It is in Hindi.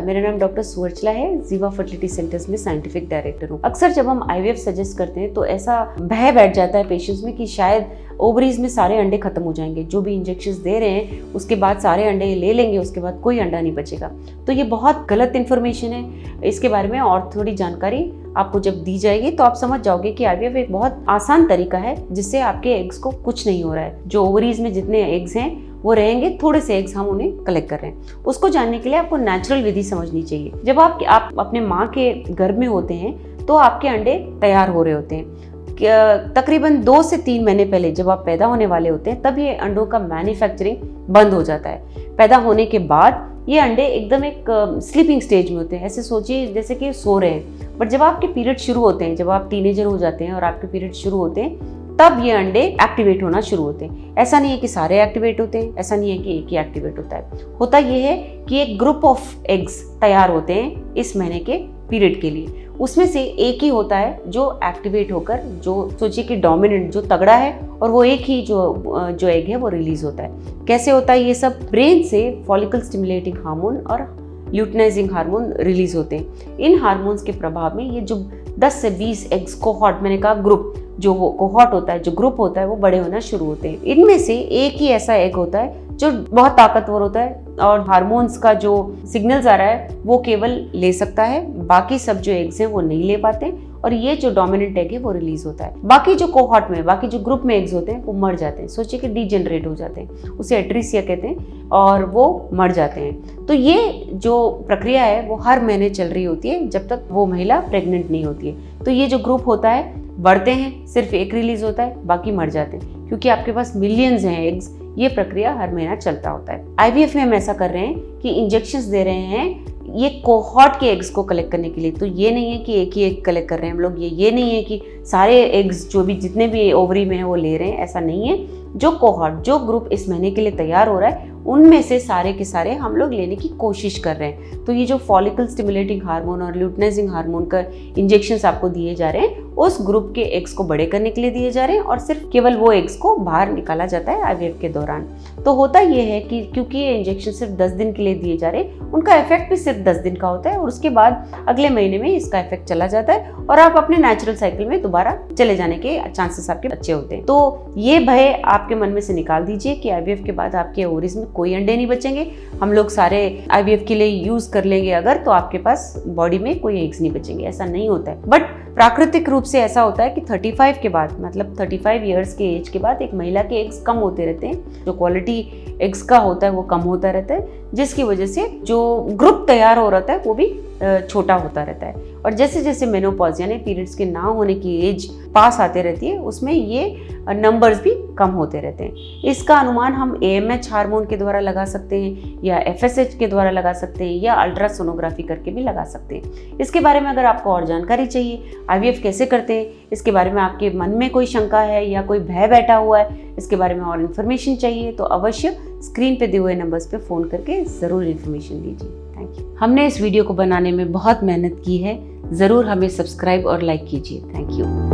नमस्कार, मेरा नाम डॉक्टर सुवर्चला है। जीवा फर्टिलिटी सेंटर्स में साइंटिफिक डायरेक्टर हूँ। अक्सर जब हम आईवीएफ सजेस्ट करते हैं तो ऐसा भय बैठ जाता है पेशेंट्स में कि शायद ओवरीज में सारे अंडे खत्म हो जाएंगे, जो भी इंजेक्शंस दे रहे हैं उसके बाद सारे अंडे ले लेंगे, उसके बाद कोई अंडा नहीं बचेगा। तो ये बहुत गलत इन्फॉर्मेशन है। इसके बारे में और थोड़ी जानकारी आपको जब दी जाएगी तो आप समझ जाओगे कि आईवीएफ एक बहुत आसान तरीका है जिससे आपके एग्स को कुछ नहीं हो रहा है। जो ओवरीज में जितने एग्स हैं वो रहेंगे, थोड़े से एग्स हम उन्हें कलेक्ट कर रहे हैं। उसको जानने के लिए आपको नेचुरल विधि समझनी चाहिए। जब आप अपने माँ के गर्भ में होते हैं तो आपके अंडे तैयार हो रहे होते हैं। तकरीबन 2 से 3 महीने पहले जब आप पैदा होने वाले होते हैं तब ये अंडों का मैन्युफैक्चरिंग बंद हो जाता है। पैदा होने के बाद ये अंडे एकदम एक स्लीपिंग स्टेज में होते हैं। ऐसे सोचिए जैसे कि सो रहे हैं। बट जब आपके पीरियड शुरू होते हैं, जब आप टीनेजर हो जाते हैं और आपके पीरियड शुरू होते हैं, तब ये अंडे एक्टिवेट होना शुरू होते हैं। ऐसा नहीं है कि सारे एक्टिवेट होते हैं, ऐसा नहीं है कि एक ही एक्टिवेट होता है। होता ये है कि एक ग्रुप ऑफ एग्स तैयार होते हैं इस महीने के पीरियड के लिए। उसमें से एक ही होता है जो एक्टिवेट होकर, जो सोचिए कि डोमिनेंट, जो तगड़ा है, और वो एक ही जो एग है वो रिलीज होता है। कैसे होता है ये सब? ब्रेन से फॉलिकल स्टिमुलेटिंग हार्मोन और ल्यूटिनाइजिंग हार्मोन रिलीज होते हैं। इन हार्मोन्स के प्रभाव में ये जो 10 से 20 एग्स कोहॉर्ट, मैंने कहा ग्रुप, जो वो कोहॉर्ट होता है, जो ग्रुप होता है, वो बड़े होना शुरू होते हैं। इनमें से एक ही ऐसा एग होता है जो बहुत ताकतवर होता है और हार्मोन्स का जो सिग्नल्स आ रहा है वो केवल ले सकता है। बाकी सब जो एग्स हैं वो नहीं ले पाते और ये जो डोमिनेंट एग है वो रिलीज होता है। बाकी जो कोहॉर्ट में, बाकी जो ग्रुप में एग्स होते हैं वो मर जाते हैं। सोचिए कि डीजेनरेट हो जाते हैं, उसे एट्रिसिया कहते हैं, और वो मर जाते हैं। तो ये जो प्रक्रिया है वो हर महीने चल रही होती है जब तक वो महिला प्रेग्नेंट नहीं होती है। तो ये जो ग्रुप होता है बढ़ते हैं, सिर्फ एक रिलीज होता है, बाकी मर जाते हैं। क्योंकि आपके पास मिलियंस हैं एग्स, ये प्रक्रिया हर महीना चलता होता है। आईवीएफ में हम ऐसा कर रहे हैं कि इंजेक्शंस दे रहे हैं ये कोहॉर्ट के एग्स को कलेक्ट करने के लिए। तो ये नहीं है कि एक ही एग कलेक्ट कर रहे हैं हम लोग, ये नहीं है कि सारे एग्स जो भी जितने भी ओवरी में है वो ले रहे हैं, ऐसा नहीं है। जो कोहॉर्ट, जो ग्रुप इस महीने के लिए तैयार हो रहा है, उनमें से सारे के सारे हम लोग लेने की कोशिश कर रहे हैं। तो ये जो फॉलिकल स्टिमुलेटिंग हार्मोन और ल्यूटिनाइजिंग हार्मोन का इंजेक्शंस आपको दिए जा रहे हैं, उस ग्रुप के एग्स को बड़े करने के लिए दिए जा रहे हैं और सिर्फ केवल वो एग्स को बाहर निकाला जाता है आईवीएफ के दौरान। तो होता ये है कि क्योंकि ये इंजेक्शन सिर्फ 10 दिन के लिए दिए जा रहे हैं, उनका इफेक्ट भी सिर्फ 10 दिन का होता है और उसके बाद अगले महीने में इसका इफेक्ट चला जाता है और आप अपने नेचुरल साइकिल में दोबारा चले जाने के चांसेस आपके अच्छे होते हैं। तो ये भय आपके मन में से निकाल दीजिए कि आईवीएफ के बाद आपके ओवरीज में कोई अंडे नहीं बचेंगे। हम लोग सारे आईवीएफ के लिए यूज कर लेंगे अगर, तो आपके पास बॉडी में कोई एग्स नहीं बचेंगे, ऐसा नहीं होता है। बट प्राकृतिक रूप से ऐसा होता है कि 35 के बाद, मतलब 35 ईयर्स के एज के बाद एक महिला के एग्स कम होते रहते हैं। जो क्वालिटी एग्स का होता है वो कम होता रहता है, जिसकी वजह से जो ग्रुप तैयार हो रहता है वो भी छोटा होता रहता है। और जैसे जैसे मेनोपॉज यानी पीरियड्स के ना होने की एज पास आते रहती है, उसमें ये नंबर्स भी कम होते रहते हैं। इसका अनुमान हम AMH हार्मोन के द्वारा लगा सकते हैं या FSH के द्वारा लगा सकते हैं या अल्ट्रासोनोग्राफी करके भी लगा सकते हैं। इसके बारे में अगर आपको और जानकारी चाहिए, आईवीएफ कैसे करते हैं, इसके बारे में आपके मन में कोई शंका है या कोई भय बैठा हुआ है, इसके बारे में और इन्फॉर्मेशन चाहिए, तो अवश्य स्क्रीन पे दिए हुए नंबर्स पे फ़ोन करके ज़रूर इन्फॉर्मेशन दीजिए। Thank you. हमने इस वीडियो को बनाने में बहुत मेहनत की है, ज़रूर हमें सब्सक्राइब और लाइक कीजिए। Thank you.